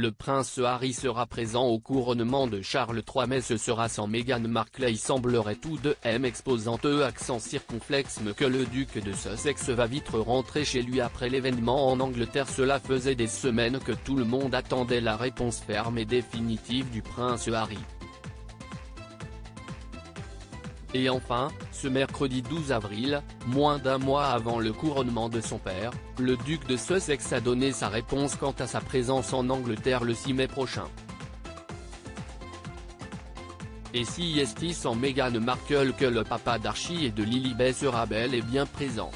Le prince Harry sera présent au couronnement de Charles III mais ce sera sans Meghan Markle. Il semblerait tout de même exposant accent circonflexe que le duc de Sussex va vite rentrer chez lui après l'événement en Angleterre. Cela faisait des semaines que tout le monde attendait la réponse ferme et définitive du prince Harry. Et enfin, ce mercredi 12 avril, moins d'un mois avant le couronnement de son père, le duc de Sussex a donné sa réponse quant à sa présence en Angleterre le 6 mai prochain. Et si est-il sans Meghan Markle que le papa d'Archie et de Lilibet sera bel et bien présent.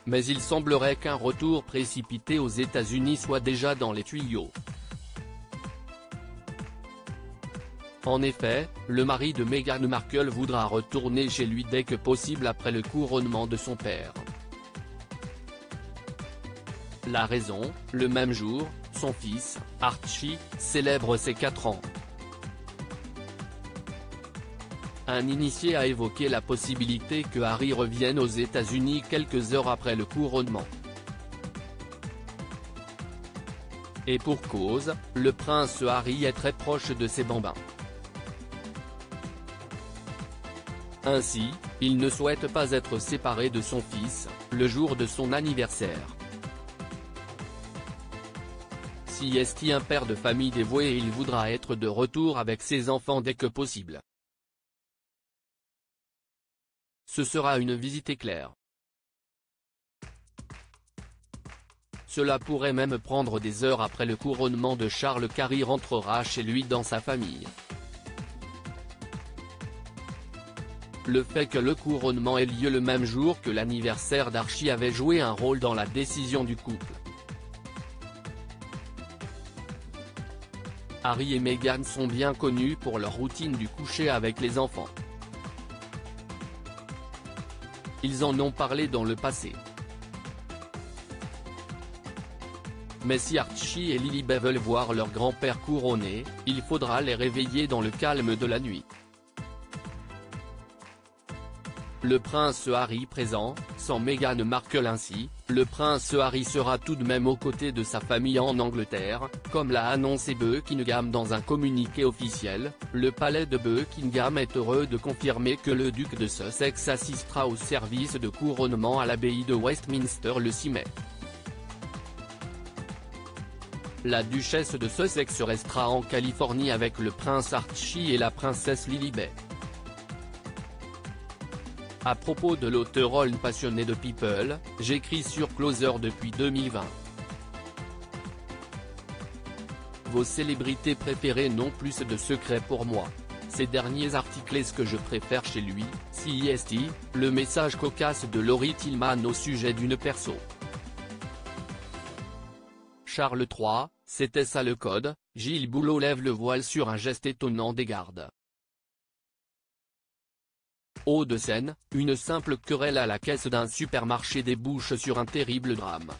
Mais il semblerait qu'un retour précipité aux États-Unis soit déjà dans les tuyaux. En effet, le mari de Meghan Markle voudra retourner chez lui dès que possible après le couronnement de son père. La raison, le même jour, son fils, Archie, célèbre ses 4 ans. Un initié a évoqué la possibilité que Harry revienne aux États-Unis quelques heures après le couronnement. Et pour cause, le prince Harry est très proche de ses bambins. Ainsi, il ne souhaite pas être séparé de son fils, le jour de son anniversaire. Si est un père de famille dévoué, il voudra être de retour avec ses enfants dès que possible. Ce sera une visite éclair. Cela pourrait même prendre des heures après le couronnement de Charles qu'Harry rentrera chez lui dans sa famille. Le fait que le couronnement ait lieu le même jour que l'anniversaire d'Archie avait joué un rôle dans la décision du couple. Harry et Meghan sont bien connus pour leur routine du coucher avec les enfants. Ils en ont parlé dans le passé. Mais si Archie et Lilibet veulent voir leur grand-père couronné, il faudra les réveiller dans le calme de la nuit. Le prince Harry présent, sans Meghan Markle. Ainsi, le prince Harry sera tout de même aux côtés de sa famille en Angleterre, comme l'a annoncé Buckingham dans un communiqué officiel. Le palais de Buckingham est heureux de confirmer que le duc de Sussex assistera au service de couronnement à l'abbaye de Westminster le 6 mai. La duchesse de Sussex restera en Californie avec le prince Archie et la princesse Lilibet. À propos de l'auteur passionné de People, j'écris sur Closer depuis 2020. Vos célébrités préférées n'ont plus de secrets pour moi. Ces derniers articles est ce que je préfère chez lui, CIST, le message cocasse de Laurie Tillman au sujet d'une perso. Charles III, c'était ça le code. Gilles Boulot lève le voile sur un geste étonnant des gardes. Hauts-de-Seine, une simple querelle à la caisse d'un supermarché débouche sur un terrible drame.